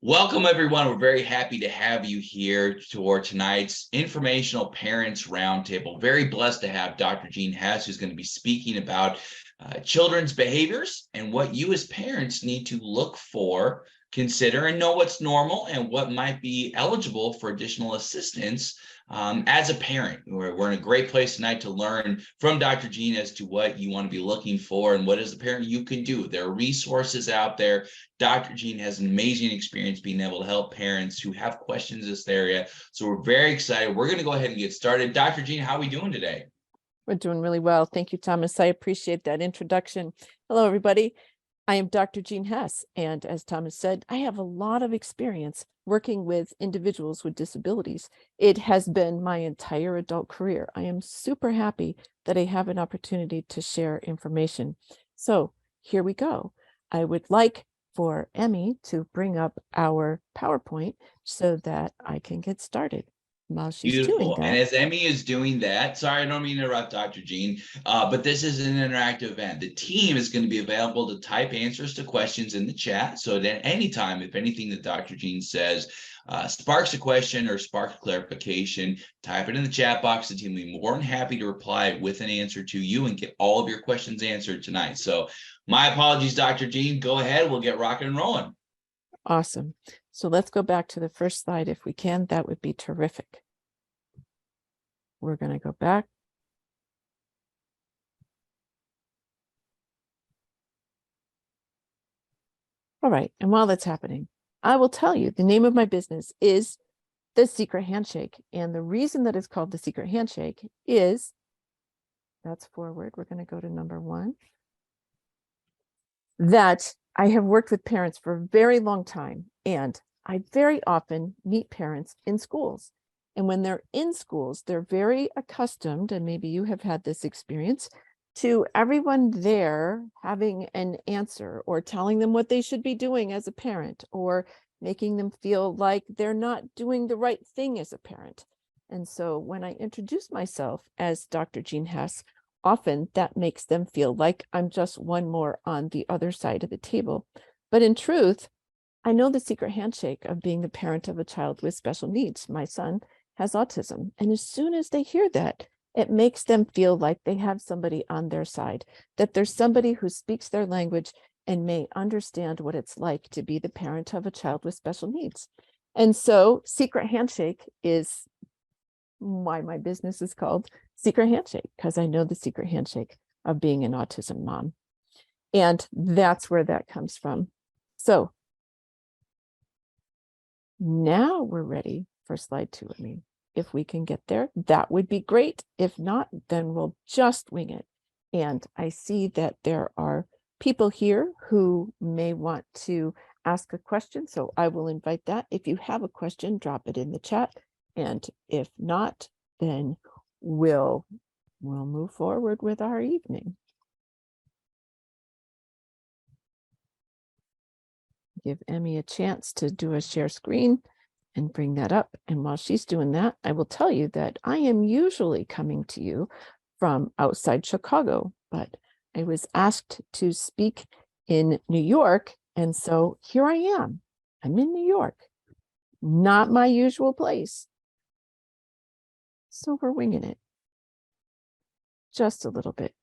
Welcome, everyone. We're very happy to have you here for tonight's Informational Parents Roundtable. Very blessed to have Dr. Jean Hess, who's going to be speaking about children's behaviors and what you as parents need to look for, consider, and know what's normal and what might be eligible for additional assistance as a parent. We're in a great place tonight to learn from Dr. Jean as to what you want to be looking for and what as a parent you can do. There are resources out there. Dr. Jean has an amazing experience being able to help parents who have questions in this area. So we're very excited. We're going to go ahead and get started. Dr. Jean, how are we doing today? We're doing really well. Thank you, Thomas. I appreciate that introduction. Hello, everybody. I am Dr. Jean Hess, and as Thomas said, I have a lot of experience working with individuals with disabilities. It has been my entire adult career. I am super happy that I have an opportunity to share information. So here we go. I would like for Emmy to bring up our PowerPoint so that I can get started. While she's Beautiful. doing that, And as Emmy is doing that, sorry, I don't mean to interrupt Dr. Jean, but this is an interactive event. The team is going to be available to type answers to questions in the chat. So at any time, if anything that Dr. Jean says sparks a question or sparks clarification, type it in the chat box. The team will be more than happy to reply with an answer to you and get all of your questions answered tonight. So my apologies, Dr. Jean. Go ahead. We'll get rocking and rolling. Awesome. So let's go back to the first slide if we can. That would be terrific. We're going to go back. All right. And while that's happening, I will tell you the name of my business is The Secret Handshake. And the reason that it's called The Secret Handshake is, that's forward. We're going to go to number 1. That I have worked with parents for a very long time, and I very often meet parents in schools. And when they're in schools, they're very accustomed, and maybe you have had this experience, to everyone there having an answer or telling them what they should be doing as a parent, or making them feel like they're not doing the right thing as a parent. And so when I introduce myself as Dr. Jean Hess, often that makes them feel like I'm just one more on the other side of the table. But in truth, I know the secret handshake of being the parent of a child with special needs. My son has autism. And as soon as they hear that, it makes them feel like they have somebody on their side, that there's somebody who speaks their language and may understand what it's like to be the parent of a child with special needs. And so Secret Handshake is why my business is called Secret Handshake, because I know the secret handshake of being an autism mom. And that's where that comes from. So now we're ready for slide 2. I mean, if we can get there, that would be great. If not, then we'll just wing it. And I see that there are people here who may want to ask a question. So I will invite that. If you have a question, drop it in the chat. And if not, then we'll move forward with our evening. Give Emmy a chance to do a share screen and bring that up. And while she's doing that, I will tell you that I am usually coming to you from outside Chicago, but I was asked to speak in New York. And so here I am. I'm in New York, not my usual place. So we're winging it just a little bit.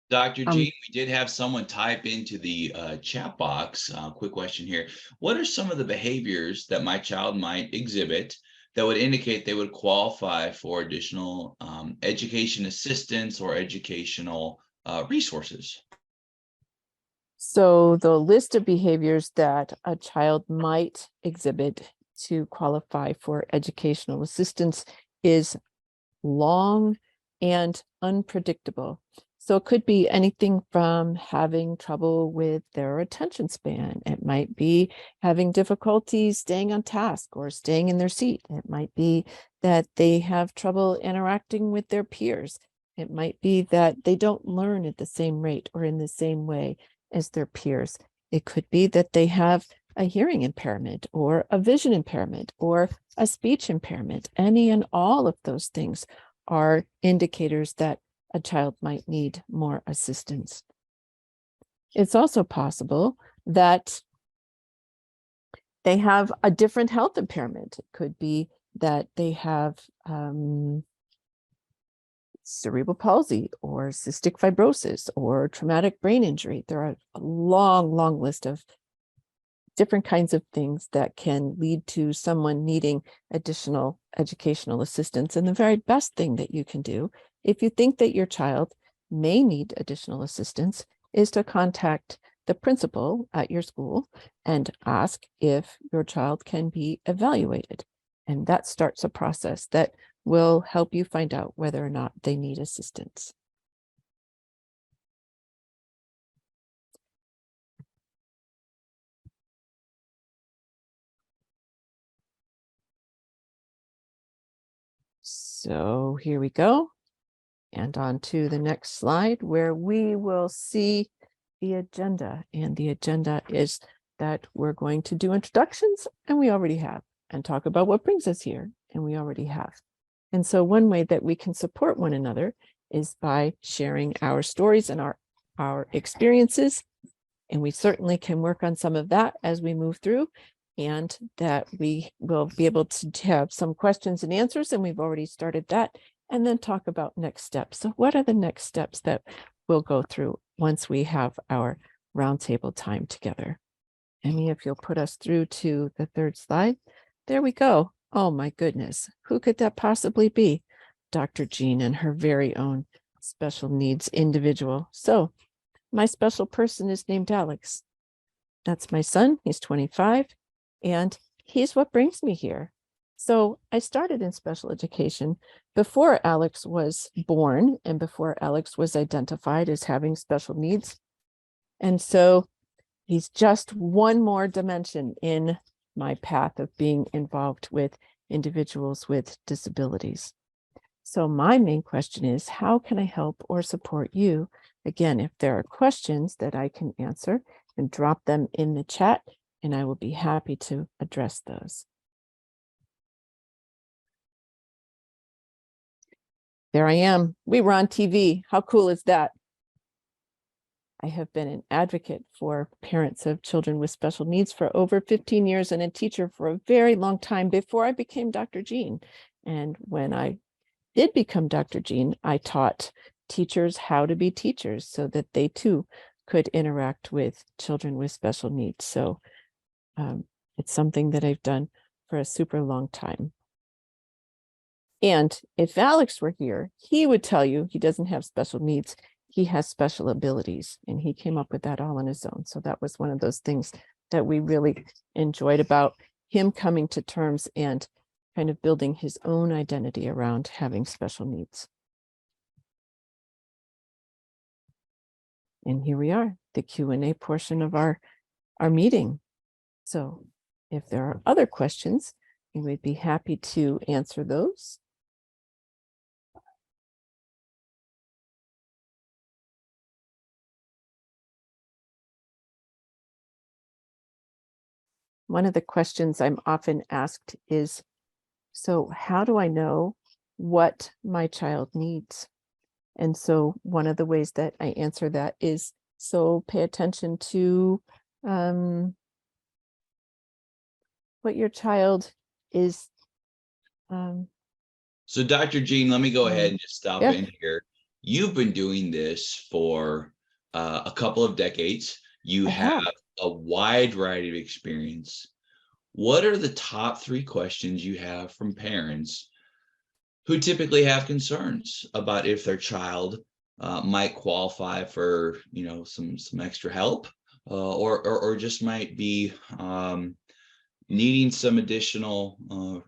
Dr. Jean, we did have someone type into the chat box. Quick question here. What are some of the behaviors that my child might exhibit that would indicate they would qualify for additional education assistance or educational resources? So the list of behaviors that a child might exhibit to qualify for educational assistance is long and unpredictable. So it could be anything from having trouble with their attention span. It might be having difficulty staying on task or staying in their seat. It might be that they have trouble interacting with their peers. It might be that they don't learn at the same rate or in the same way as their peers. It could be that they have a hearing impairment or a vision impairment or a speech impairment. Any and all of those things are indicators that a child might need more assistance. It's also possible that they have a different health impairment. It could be that they have cerebral palsy or cystic fibrosis or traumatic brain injury. There are a long list of different kinds of things that can lead to someone needing additional educational assistance. And the very best thing that you can do, if you think that your child may need additional assistance, is to contact the principal at your school and ask if your child can be evaluated. And that starts a process that will help you find out whether or not they need assistance. So here we go. And on to the next slide, where we will see the agenda. And the agenda is that we're going to do introductions, and we already have, and talk about what brings us here, and we already have. And so one way that we can support one another is by sharing our stories and our experiences. And we certainly can work on some of that as we move through, and that we will be able to have some questions and answers. And we've already started that, and then talk about next steps. So what are the next steps that we'll go through once we have our roundtable time together? Amy, if you'll put us through to the third slide. There we go. Oh my goodness. Who could that possibly be? Dr. Jean and her very own special needs individual. So my special person is named Alex. That's my son. He's 25, and he's what brings me here. So I started in special education before Alex was born and before Alex was identified as having special needs. And so he's just one more dimension in my path of being involved with individuals with disabilities. So my main question is, how can I help or support you? Again, if there are questions that I can answer, and drop them in the chat, and I will be happy to address those. There I am. We were on TV. How cool is that? I have been an advocate for parents of children with special needs for over 15 years and a teacher for a very long time before I became Dr. Jean. And when I did become Dr. Jean, I taught teachers how to be teachers so that they too could interact with children with special needs. So it's something that I've done for a super long time. And if Alex were here, he would tell you he doesn't have special needs. He has special abilities, and he came up with that all on his own. So that was one of those things that we really enjoyed about him coming to terms and kind of building his own identity around having special needs. And here we are, the Q&A portion of our meeting. So if there are other questions, we would be happy to answer those. One of the questions I'm often asked is, so how do I know what my child needs? And so one of the ways that I answer that is, so pay attention to what your child is. So Dr. Jean, let me go ahead and just stop Yeah. in here. You've been doing this for a couple of decades. You have a wide variety of experience. What are the top 3 questions you have from parents who typically have concerns about if their child might qualify for, some extra help, or just might be needing some additional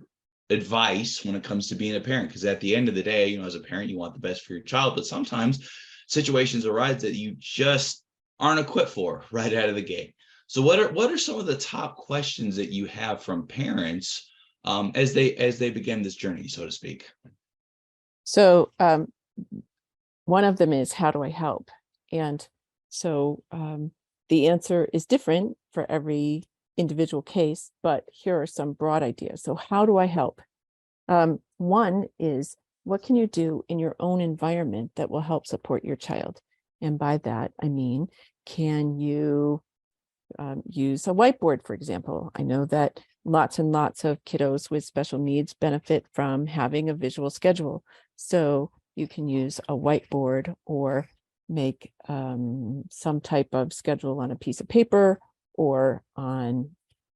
advice when it comes to being a parent? Because at the end of the day, as a parent, you want the best for your child, but sometimes situations arise that you just aren't equipped for right out of the gate. So what are some of the top questions that you have from parents as they begin this journey, so to speak? So one of them is, how do I help? And so the answer is different for every individual case, but here are some broad ideas. So how do I help? One is what can you do in your own environment that will help support your child? And by that, I mean, can you use a whiteboard, for example? I know that lots and lots of kiddos with special needs benefit from having a visual schedule. So you can use a whiteboard or make some type of schedule on a piece of paper or on,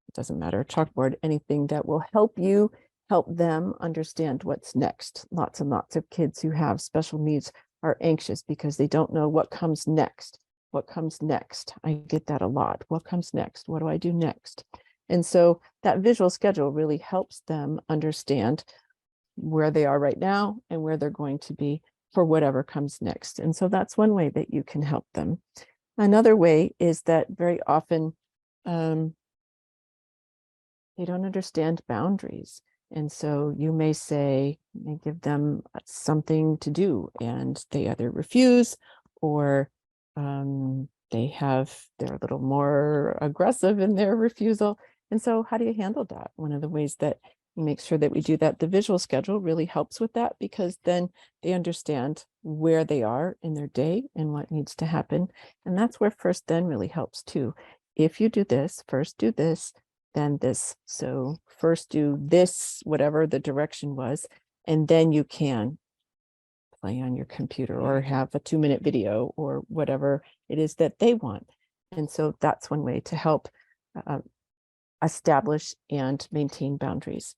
it doesn't matter, chalkboard, anything that will help you help them understand what's next. Lots and lots of kids who have special needs are anxious because they don't know what comes next. What comes next? I get that a lot. What comes next? What do I do next? And so that visual schedule really helps them understand where they are right now and where they're going to be for whatever comes next. And so that's one way that you can help them. Another way is that very often they don't understand boundaries. And so you may say, may give them something to do and they either refuse or they're a little more aggressive in their refusal. And so how do you handle that? One of the ways that you make sure that we do that, the visual schedule really helps with that, because then they understand where they are in their day and what needs to happen. And that's where first then really helps too. If you do this, first do this, then this. So first do this, whatever the direction was, and then you can play on your computer or have a 2-minute video or whatever it is that they want. And so that's one way to help establish and maintain boundaries.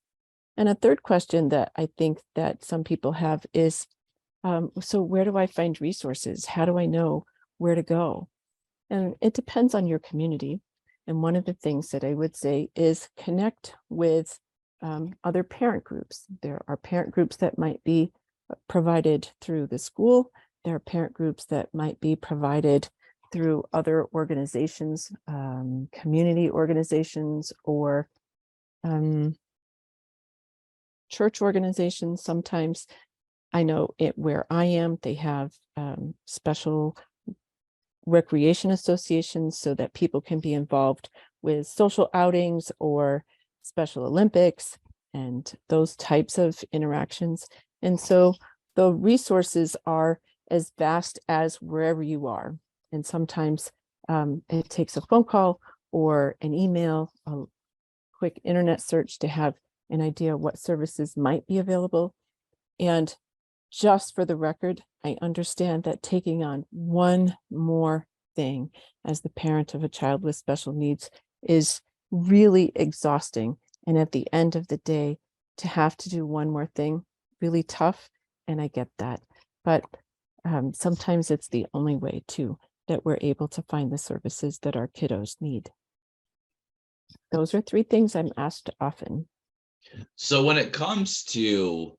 And a third question that I think that some people have is, so where do I find resources? How do I know where to go? And it depends on your community. And one of the things that I would say is connect with other parent groups. There are parent groups that might be provided through the school. There are parent groups that might be provided through other organizations, community organizations, or church organizations. Sometimes I know where I am, they have special recreation associations so that people can be involved with social outings or Special Olympics and those types of interactions. And so the resources are as vast as wherever you are. And sometimes it takes a phone call or an email, a quick internet search to have an idea what services might be available. And just for the record, I understand that taking on one more thing as the parent of a child with special needs is really exhausting. And at the end of the day, to have to do one more thing, really tough. And I get that. But sometimes it's the only way too that we're able to find the services that our kiddos need. Those are 3 things I'm asked often. So when it comes to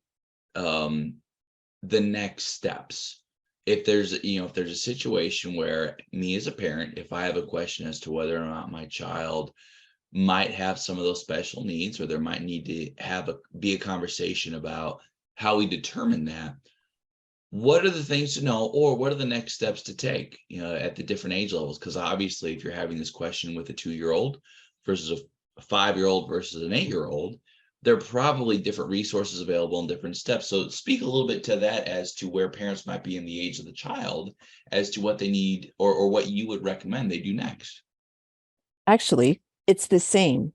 the next steps, if there's a situation where me as a parent, if I have a question as to whether or not my child might have some of those special needs, or there might need to be a conversation about how we determine that, what are the things to know, or what are the next steps to take, at the different age levels? Because obviously, if you're having this question with a 2-year-old versus a 5-year-old versus an 8-year-old, there are probably different resources available in different steps. So speak a little bit to that as to where parents might be in the age of the child as to what they need, or what you would recommend they do next. Actually, it's the same.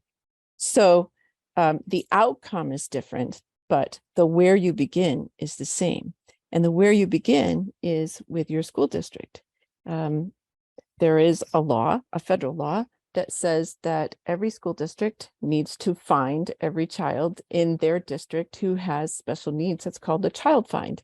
So the outcome is different, but the where you begin is the same. And the where you begin is with your school district. There is a law, a federal law, that says that every school district needs to find every child in their district who has special needs. It's called the child find.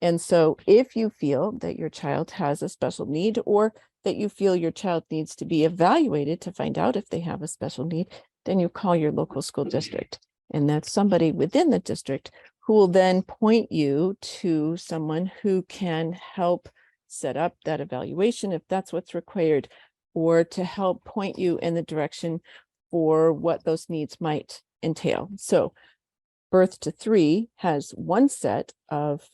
And so if you feel that your child has a special need, or that you feel your child needs to be evaluated to find out if they have a special need, then you call your local school district. And that's somebody within the district who will then point you to someone who can help set up that evaluation if that's what's required, or to help point you in the direction for what those needs might entail. So birth to 3 has one set of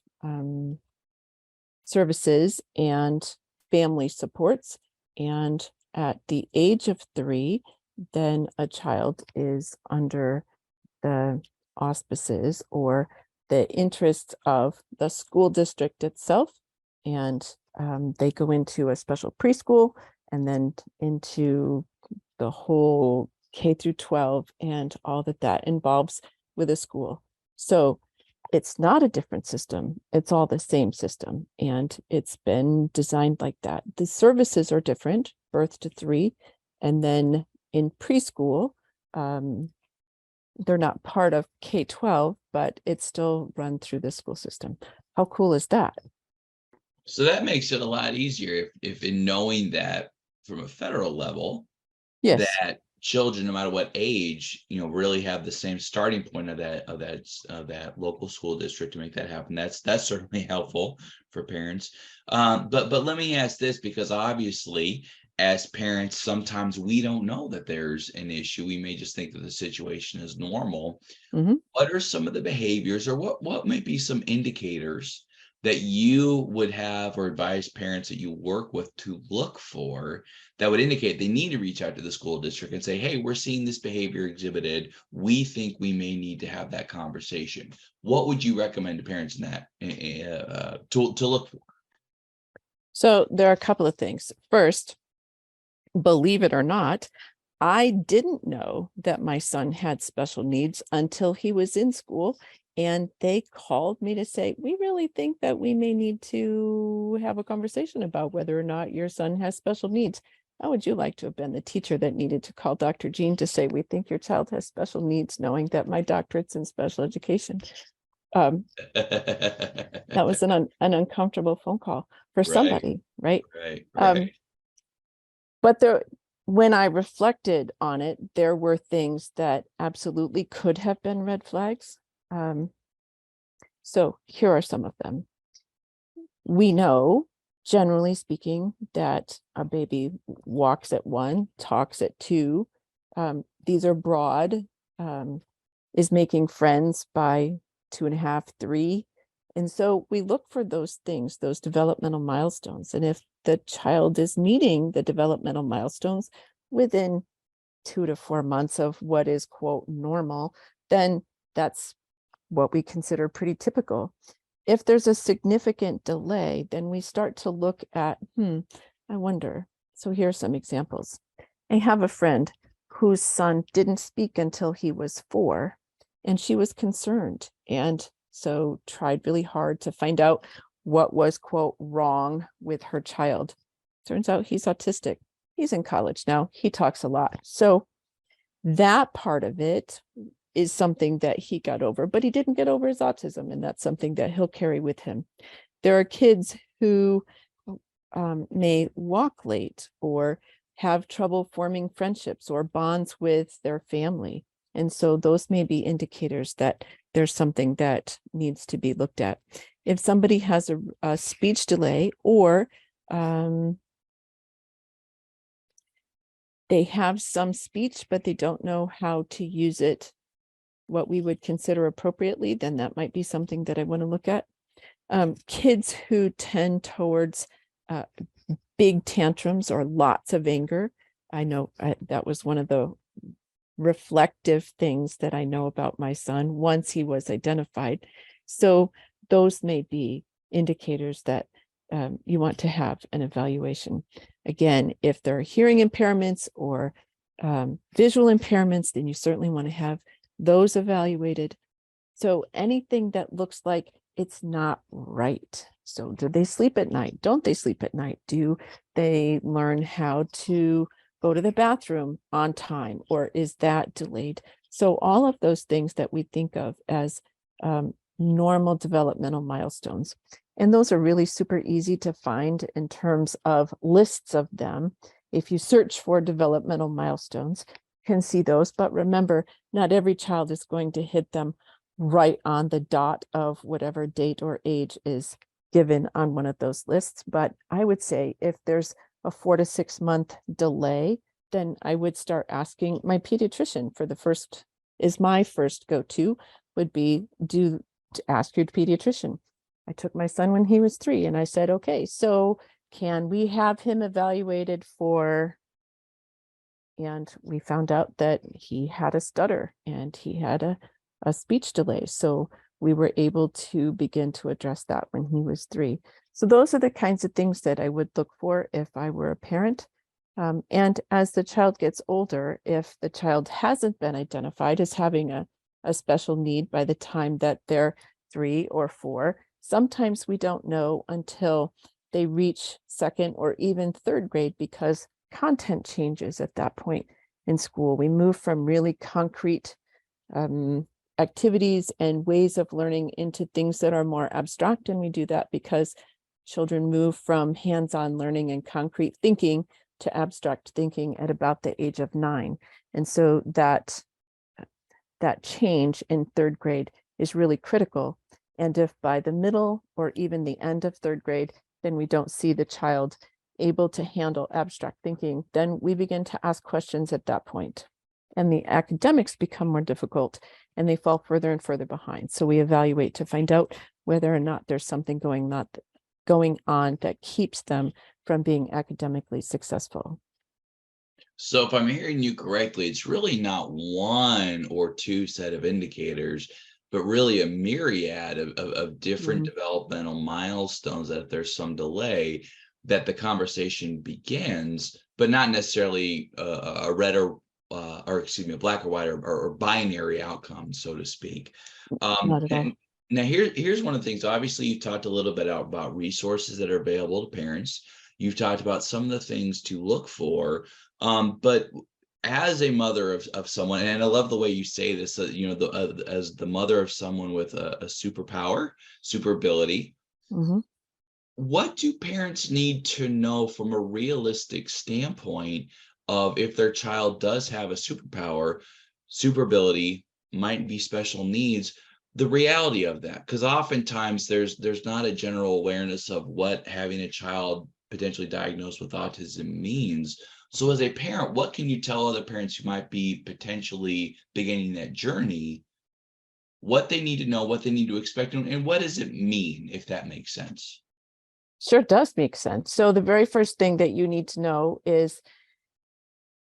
services and family supports. And at the age of 3, then a child is under the auspices or the interests of the school district itself. And they go into a special preschool and then into the whole K through 12 and all that that involves with a school. So it's not a different system. It's all the same system. And it's been designed like that. The services are different, birth to 3. And then in preschool, they're not part of K-12, but it's still run through the school system. How cool is that? So that makes it a lot easier if in knowing that from a federal level, Yes. that children, no matter what age, really have the same starting point of that local school district to make that happen. That's certainly helpful for parents. But let me ask this, because obviously, as parents, sometimes we don't know that there's an issue. We may just think that the situation is normal. Mhm. What are some of the behaviors, or what might be some indicators that you would have or advise parents that you work with to look for that would indicate they need to reach out to the school district and say, hey, we're seeing this behavior exhibited. We think we may need to have that conversation. What would you recommend to parents in that to look for? So there are a couple of things. First, believe it or not, I didn't know that my son had special needs until he was in school. And they called me to say, we really think that we may need to have a conversation about whether or not your son has special needs. How would you like to have been the teacher that needed to call Dr. Jean to say, we think your child has special needs, knowing that my doctorate's in special education? That was an uncomfortable phone call for Right, somebody, right? right. But when I reflected on it, there were things that absolutely could have been red flags. So here are some of them. We know, generally speaking, that a baby walks at 1, talks at 2. These are broad, is making friends by 2.5, 3. And so we look for those things, those developmental milestones. And if the child is meeting the developmental milestones within 2 to 4 months of what is, quote, normal, then that's what we consider pretty typical. If there's a significant delay, then we start to look at, I wonder. So here are some examples. I have a friend whose son didn't speak until he was 4, and she was concerned, and so tried really hard to find out what was, quote, wrong with her child. Turns out he's autistic. He's in college now. He talks a lot. So that part of it is something that he got over, but he didn't get over his autism, and that's something that he'll carry with him. There are kids who may walk late or have trouble forming friendships or bonds with their family. And so those may be indicators that there's something that needs to be looked at. If somebody has a speech delay, or they have some speech, but they don't know how to use it, what we would consider appropriately, then that might be something that I want to look at. Kids who tend towards big tantrums or lots of anger. I know that was one of the reflective things that I know about my son once he was identified. So those may be indicators that you want to have an evaluation. Again, if there are hearing impairments or visual impairments, then you certainly want to have those evaluated. So anything that looks like it's not right. So do they sleep at night? Don't they sleep at night? Do they learn how to go to the bathroom on time, or is that delayed? So all of those things that we think of as normal developmental milestones. And those are really super easy to find in terms of lists of them. If you search for developmental milestones, you can see those. But remember, not every child is going to hit them right on the dot of whatever date or age is given on one of those lists. But I would say if there's a 4 to 6 month delay, then I would start asking my pediatrician for my first go-to would be to ask your pediatrician. I took my son when he was 3 and I said, okay, so can we have him evaluated for, and we found out that he had a stutter and he had a speech delay. So we were able to begin to address that when he was 3. So those are the kinds of things that I would look for if I were a parent. And as the child gets older, if the child hasn't been identified as having a special need by the time that they're 3 or 4, sometimes we don't know until they reach 2nd or even 3rd grade, because content changes at that point in school. We move from really concrete activities and ways of learning into things that are more abstract. And we do that because children move from hands-on learning and concrete thinking to abstract thinking at about the age of 9. And so that change in 3rd grade is really critical. And if by the middle or even the end of 3rd grade, then we don't see the child able to handle abstract thinking, then we begin to ask questions at that point. And the academics become more difficult and they fall further and further behind. So we evaluate to find out whether or not there's something going on that keeps them from being academically successful. So if I'm hearing you correctly, it's really not one or two set of indicators, but really a myriad of different developmental milestones, that if there's some delay, that the conversation begins, but not necessarily a red or excuse me, a black or white or binary outcome, so to speak. Not at all. And now here's one of the things. Obviously, you talked a little bit about resources that are available to parents. You've talked about some of the things to look for, but as a mother of someone, and I love the way you say this, as the mother of someone with a superpower, super ability, what do parents need to know from a realistic standpoint of if their child does have a superpower, super ability, might be special needs, the reality of that? Because oftentimes there's not a general awareness of what having a child potentially diagnosed with autism means. So as a parent, what can you tell other parents who might be potentially beginning that journey, what they need to know, what they need to expect, and what does it mean, if that makes sense? Sure does make sense. So the very first thing that you need to know is,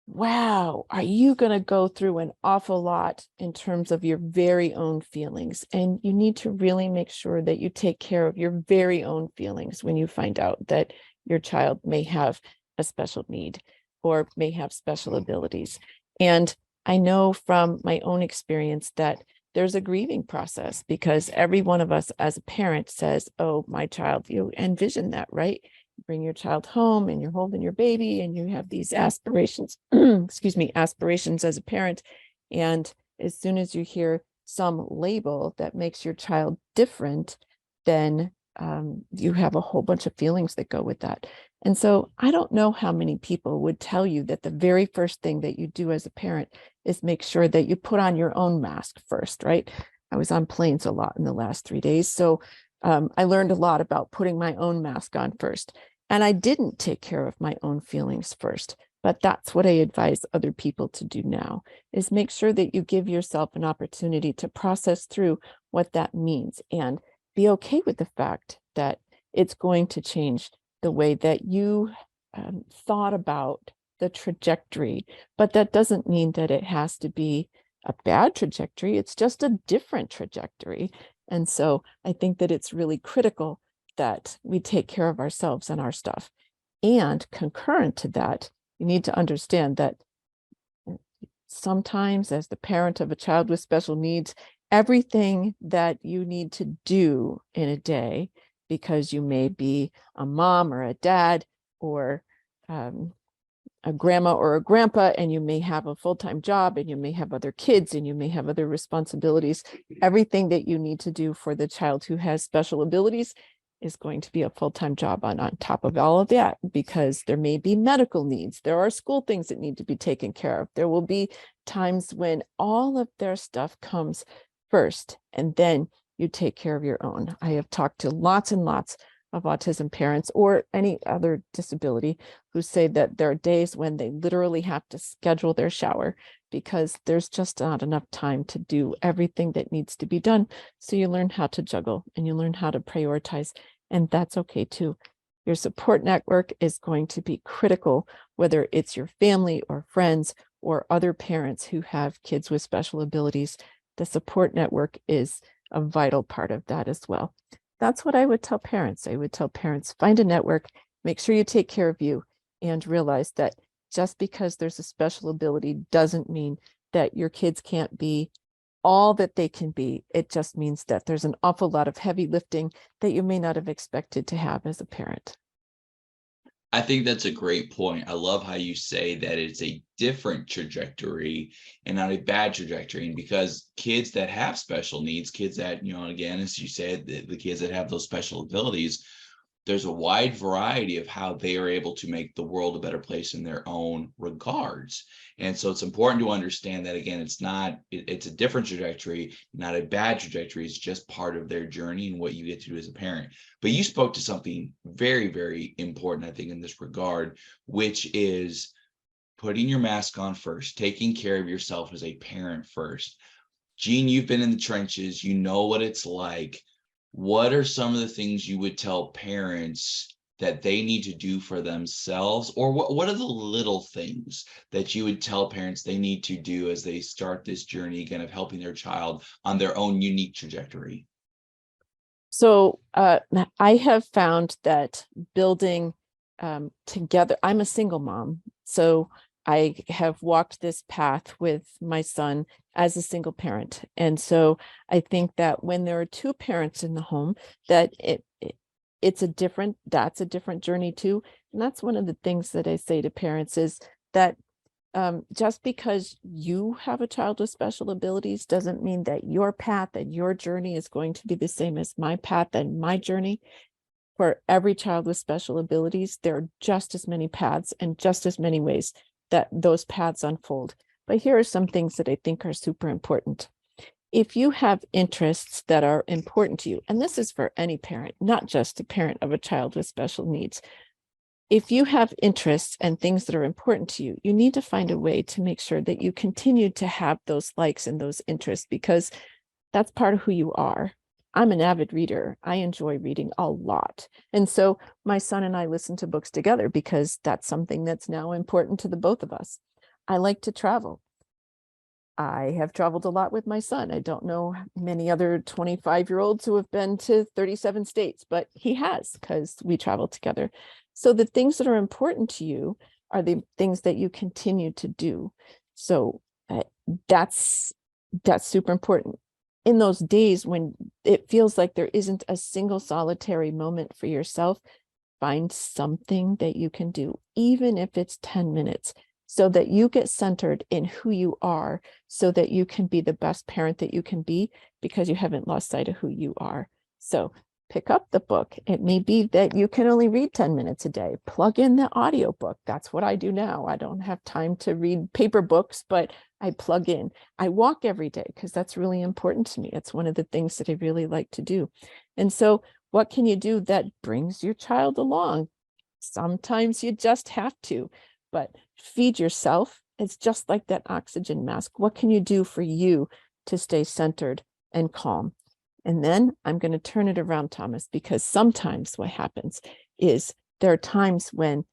wow, are you going to go through an awful lot in terms of your very own feelings? And you need to really make sure that you take care of your very own feelings when you find out that your child may have a special need or may have special abilities. And I know from my own experience that there's a grieving process, because every one of us as a parent says, oh, my child, you envision that, right? Bring your child home and you're holding your baby and you have these aspirations, aspirations as a parent. And as soon as you hear some label that makes your child different, then you have a whole bunch of feelings that go with that. And so I don't know how many people would tell you that the very first thing that you do as a parent is make sure that you put on your own mask first, right? I was on planes a lot in the last 3 days. So I learned a lot about putting my own mask on first. And I didn't take care of my own feelings first. But that's what I advise other people to do now, is make sure that you give yourself an opportunity to process through what that means and be okay with the fact that it's going to change the way that you thought about the trajectory. But that doesn't mean that it has to be a bad trajectory. It's just a different trajectory. And so I think that it's really critical that we take care of ourselves and our stuff. And concurrent to that, you need to understand that sometimes, as the parent of a child with special needs, everything that you need to do in a day, because you may be a mom or a dad or a grandma or a grandpa, and you may have a full-time job and you may have other kids and you may have other responsibilities, everything that you need to do for the child who has special abilities is going to be a full-time job on top of all of that, because there may be medical needs. There are school things that need to be taken care of. There will be times when all of their stuff comes first, and then you take care of your own. I have talked to lots and lots of autism parents or any other disability who say that there are days when they literally have to schedule their shower because there's just not enough time to do everything that needs to be done. So you learn how to juggle and you learn how to prioritize, and that's okay too. Your support network is going to be critical, whether it's your family or friends or other parents who have kids with special abilities. The support network is a vital part of that as well. That's what I would tell parents. I would tell parents, find a network, make sure you take care of you, and realize that just because there's a special ability doesn't mean that your kids can't be all that they can be. It just means that there's an awful lot of heavy lifting that you may not have expected to have as a parent. I think that's a great point. I love how you say that it's a different trajectory and not a bad trajectory. And because kids that have special needs, kids that, again, as you said, the kids that have those special abilities, there's a wide variety of how they are able to make the world a better place in their own regards. And so it's important to understand that, again, it's a different trajectory, not a bad trajectory. It's just part of their journey and what you get to do as a parent. But you spoke to something very, very important, I think, in this regard, which is putting your mask on first, taking care of yourself as a parent first. Gene, you've been in the trenches, you know what it's like. What are some of the things you would tell parents that they need to do for themselves? Or what are the little things that you would tell parents they need to do as they start this journey again of helping their child on their own unique trajectory? So I have found that building together, I'm a single mom, so I have walked this path with my son as a single parent. And so I think that when there are two parents in the home, that that's a different journey too. And that's one of the things that I say to parents is that just because you have a child with special abilities doesn't mean that your path and your journey is going to be the same as my path and my journey. For every child with special abilities, there are just as many paths and just as many ways that those paths unfold. But here are some things that I think are super important. If you have interests that are important to you, and this is for any parent, not just a parent of a child with special needs, if you have interests and things that are important to you, you need to find a way to make sure that you continue to have those likes and those interests, because that's part of who you are. I'm an avid reader. I enjoy reading a lot. And so my son and I listen to books together because that's something that's now important to the both of us. I like to travel. I have traveled a lot with my son. I don't know many other 25-year-olds who have been to 37 states, but he has, because we travel together. So the things that are important to you are the things that you continue to do. So that's super important. In those days when it feels like there isn't a single solitary moment for yourself, find something that you can do, even if it's 10 minutes, so that you get centered in who you are, so that you can be the best parent that you can be, because you haven't lost sight of who you are. So pick up the book. It may be that you can only read 10 minutes a day. Plug in the audiobook. That's what I do now. I don't have time to read paper books, but I plug in. I walk every day because that's really important to me. It's one of the things that I really like to do. And so what can you do that brings your child along? Sometimes you just have to, but feed yourself. It's just like that oxygen mask. What can you do for you to stay centered and calm? And then I'm going to turn it around, Thomas, because sometimes what happens is there are times when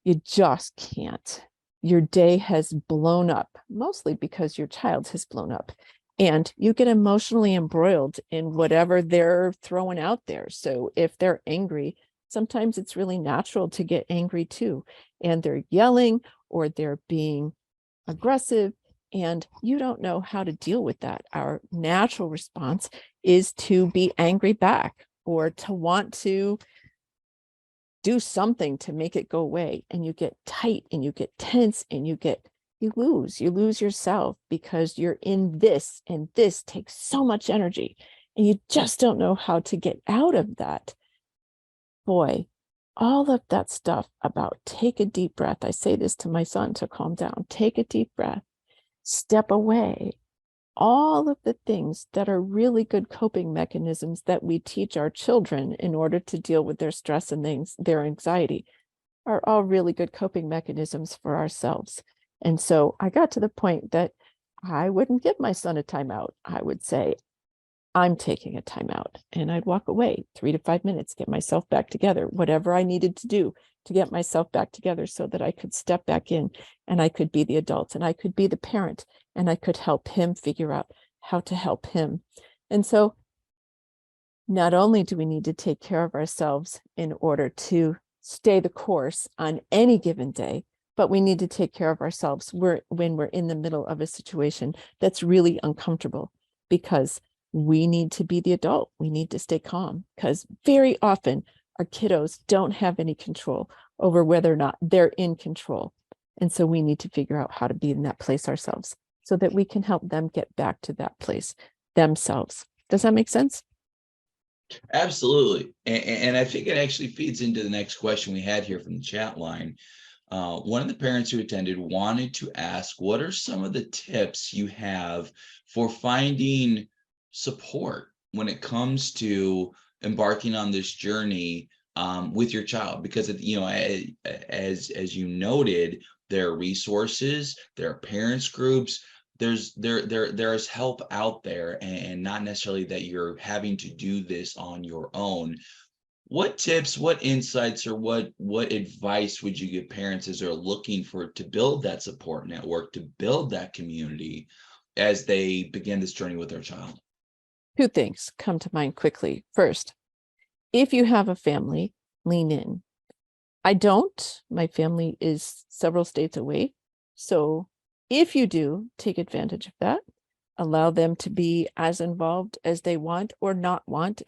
you just can't. Your day has blown up, mostly because your child has blown up, and you get emotionally embroiled in whatever they're throwing out there. So if they're angry, sometimes it's really natural to get angry too, and they're yelling or they're being aggressive, and you don't know how to deal with that. Our natural response is to be angry back or to want to do something to make it go away. And you get tight and you get tense and you lose yourself because you're in this, and this takes so much energy and you just don't know how to get out of that. Boy, all of that stuff about take a deep breath. I say this to my son to calm down. Take a deep breath, step away. All of the things that are really good coping mechanisms that we teach our children in order to deal with their stress and their anxiety are all really good coping mechanisms for ourselves. And so I got to the point that I wouldn't give my son a timeout. I would say, I'm taking a timeout, and I'd walk away 3 to 5 minutes, get myself back together, whatever I needed to do to get myself back together so that I could step back in and I could be the adult and I could be the parent and I could help him figure out how to help him. And so not only do we need to take care of ourselves in order to stay the course on any given day, but we need to take care of ourselves when we're in the middle of a situation that's really uncomfortable, because we need to be the adult. We need to stay calm, because very often our kiddos don't have any control over whether or not they're in control. And so we need to figure out how to be in that place ourselves so that we can help them get back to that place themselves. Does that make sense? Absolutely. And I think it actually feeds into the next question we had here from the chat line. One of the parents who attended wanted to ask, what are some of the tips you have for finding support when it comes to embarking on this journey with your child? Because, as you noted, there are resources, there are parents groups, there's help out there, and not necessarily that you're having to do this on your own. What tips, what insights, or what advice would you give parents as they're looking to build that support network, to build that community as they begin this journey with their child? Two things come to mind quickly. First, if you have a family, lean in. I don't. My family is several states away. So if you do, take advantage of that. Allow them to be as involved as they want or not want.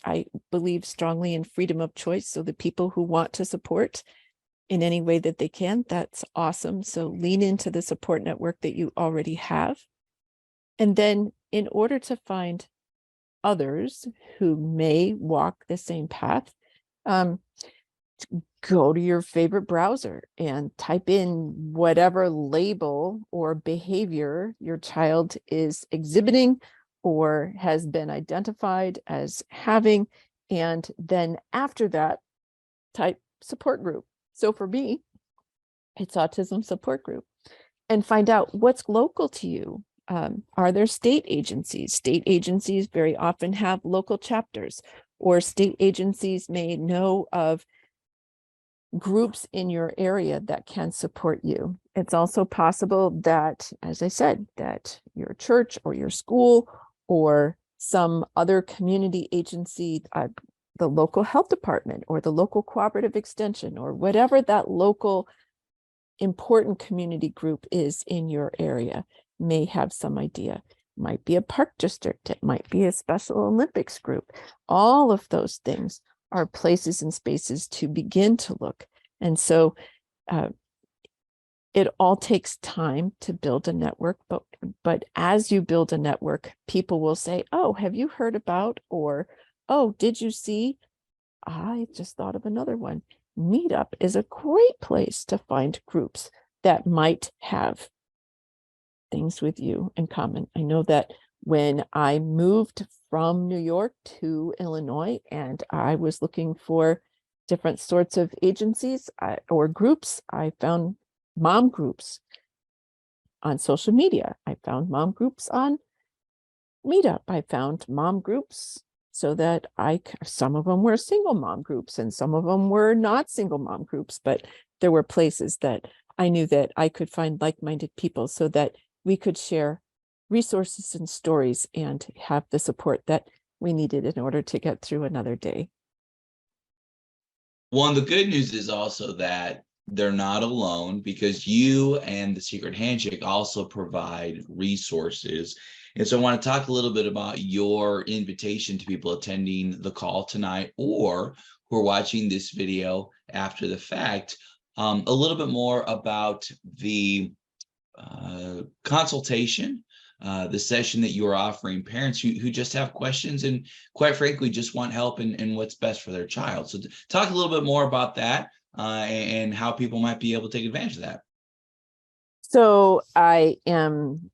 I believe strongly in freedom of choice. So the people who want to support in any way that they can, that's awesome. So lean into the support network that you already have. And then in order to find others who may walk the same path, go to your favorite browser and type in whatever label or behavior your child is exhibiting or has been identified as having. And then after that, type support group. So for me, it's autism support group, and find out what's local to you. Are there state agencies? State agencies very often have local chapters, or state agencies may know of groups in your area that can support you. It's also possible that, as I said, that your church or your school or some other community agency, the local health department or the local cooperative extension, or whatever that local important community group is in your area, may have some idea. It might be a park district, it might be a Special Olympics group. All of those things are places and spaces to begin to look. And so it all takes time to build a network, but as you build a network, people will say, oh, have you heard about, or, oh, did you see? I just thought of another one. Meetup is a great place to find groups that might have things with you in common. I know that when I moved from New York to Illinois and I was looking for different sorts of agencies or groups, I found mom groups on social media. I found mom groups on Meetup. I found mom groups so that some of them were single mom groups and some of them were not single mom groups, but there were places that I knew that I could find like-minded people so that we could share resources and stories and have the support that we needed in order to get through another day. Well, and the good news is also that they're not alone, because you and the Secret Handshake also provide resources. And so I want to talk a little bit about your invitation to people attending the call tonight or who are watching this video after the fact, a little bit more about the consultation, the session that you are offering parents who just have questions and, quite frankly, just want help in what's best for their child. So talk a little bit more about that and how people might be able to take advantage of that. So I am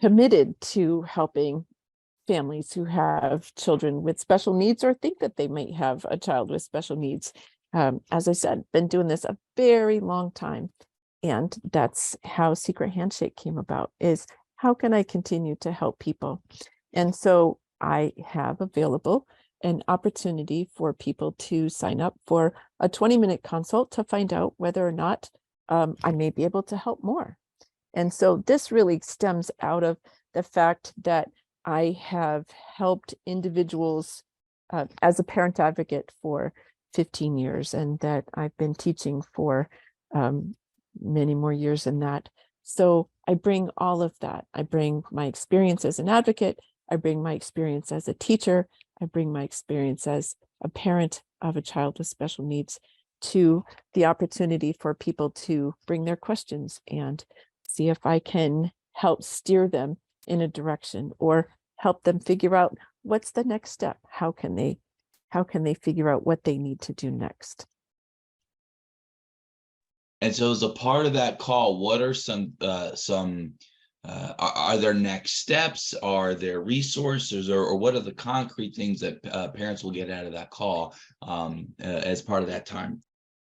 committed to helping families who have children with special needs or think that they might have a child with special needs. As I said, been doing this a very long time. And that's how Secret Handshake came about, is how can I continue to help people? And so I have available an opportunity for people to sign up for a 20-minute consult to find out whether or not I may be able to help more. And so this really stems out of the fact that I have helped individuals as a parent advocate for 15 years, and that I've been teaching for many more years than that. So I bring all of that. I bring my experience as an advocate. I bring my experience as a teacher. I bring my experience as a parent of a child with special needs to the opportunity for people to bring their questions and see if I can help steer them in a direction or help them figure out what's the next step. How can they figure out what they need to do next? And so as a part of that call, what are are there next steps? Are there resources, or what are the concrete things that parents will get out of that call as part of that time?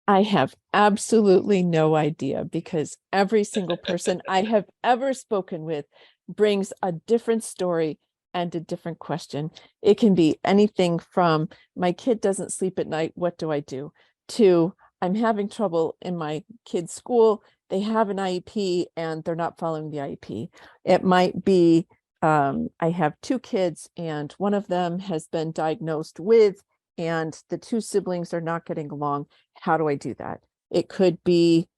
I have absolutely no idea, because every single person I have ever spoken with brings a different story and a different question. It can be anything from my kid doesn't sleep at night, what do I do? To I'm having trouble in my kid's school, they have an IEP and they're not following the IEP. It might be I have two kids and one of them has been diagnosed with, and the two siblings are not getting along. How do I do that? It could be,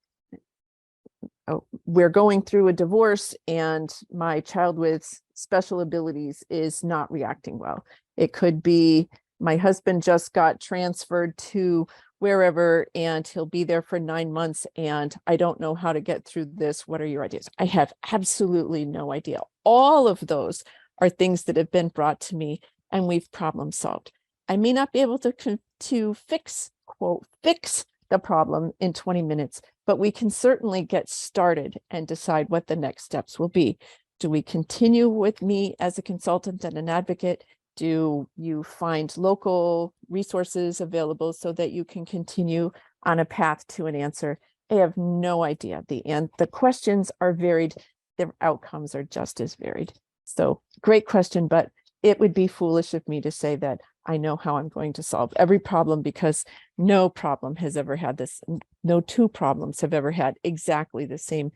oh, we're going through a divorce and my child with special abilities is not reacting well. It could be my husband just got transferred to wherever and he'll be there for 9 months and I don't know how to get through this. What are your ideas? I have absolutely no idea. All of those are things that have been brought to me and we've problem solved. I may not be able to fix, quote, fix the problem in 20 minutes, but we can certainly get started and decide what the next steps will be. Do we continue with me as a consultant and an advocate? Do you find local resources available so that you can continue on a path to an answer? I have no idea. The questions are varied. The outcomes are just as varied. So great question, but it would be foolish of me to say that I know how I'm going to solve every problem, because no problem has ever had this. No two problems have ever had exactly the same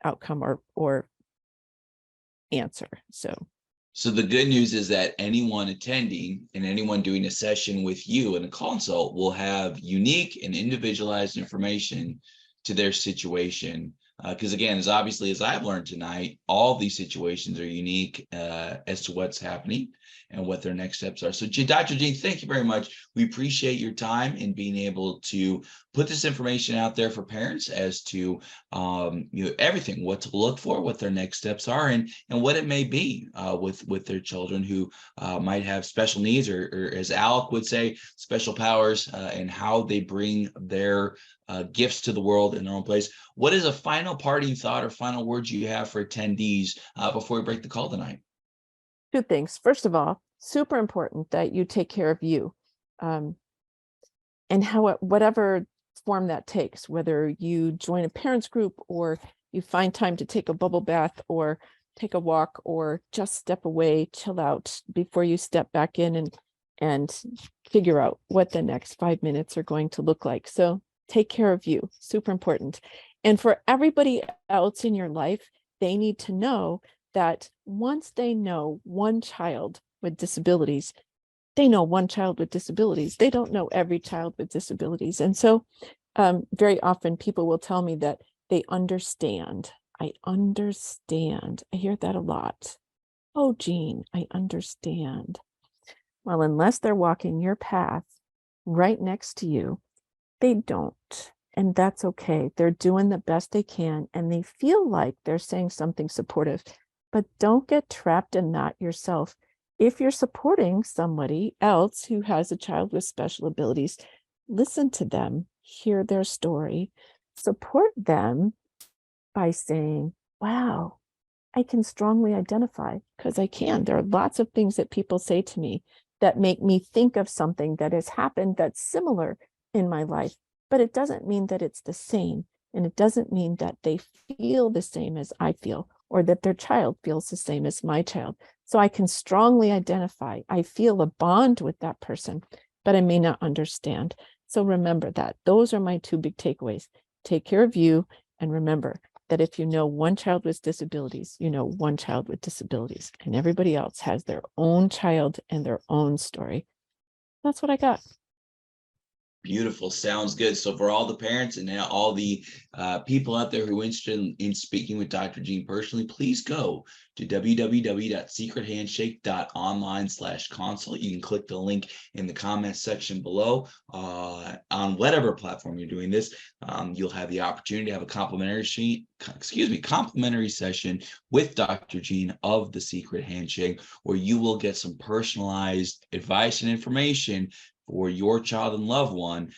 outcome or answer. So the good news is that anyone attending and anyone doing a session with you in a consult will have unique and individualized information to their situation. Because again, as obviously as I've learned tonight, all these situations are unique as to what's happening and what their next steps are. So Dr. Jean, thank you very much. We appreciate your time in being able to put this information out there for parents as to everything, what to look for, what their next steps are, and what it may be with their children who might have special needs, or as Alec would say, special powers, and how they bring their gifts to the world in their own place. What is a final parting thought or final words you have for attendees before we break the call tonight? Two things. First of all, super important that you take care of you, and whatever form that takes, whether you join a parents group or you find time to take a bubble bath or take a walk or just step away, chill out before you step back in and figure out what the next 5 minutes are going to look like. So take care of you, super important. And for everybody else in your life, they need to know that once they know one child with disabilities, they know one child with disabilities. They don't know every child with disabilities. And so very often people will tell me that they understand. I understand. I hear that a lot. Oh, Jean, I understand. Well, unless they're walking your path right next to you, they don't. And that's okay. They're doing the best they can and they feel like they're saying something supportive, but don't get trapped in that yourself. If you're supporting somebody else who has a child with special abilities, listen to them, hear their story, support them by saying, wow, I can strongly identify, because I can. There are lots of things that people say to me that make me think of something that has happened that's similar in my life, but it doesn't mean that it's the same. And it doesn't mean that they feel the same as I feel, or that their child feels the same as my child. So I can strongly identify. I feel a bond with that person, but I may not understand. So remember that. Those are my two big takeaways. Take care of you, and remember, that if you know one child with disabilities, you know one child with disabilities, and everybody else has their own child and their own story. That's what I got. Beautiful. Sounds good. So for all the parents and all the people out there who are interested in speaking with Dr. Jean personally, please go to www.secrethandshake.online/consult. You can click the link in the comments section below on whatever platform you're doing this. You'll have the opportunity to have a complimentary session with Dr. Jean of the Secret Handshake, where you will get some personalized advice and information for your child and loved one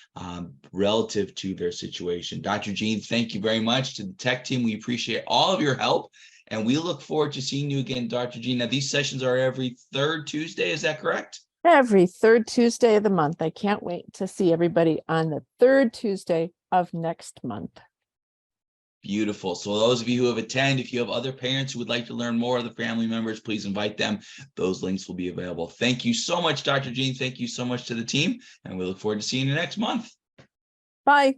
relative to their situation. Dr. Jean, thank you very much. To the tech team, we appreciate all of your help, and we look forward to seeing you again, Dr. Jean. Now, these sessions are every third Tuesday, is that correct? Every third Tuesday of the month. I can't wait to see everybody on the third Tuesday of next month. Beautiful. So those of you who have attended, if you have other parents who would like to learn more of the family members, please invite them. Those links will be available. Thank you so much, Dr. Jean. Thank you so much to the team, and we look forward to seeing you next month. Bye.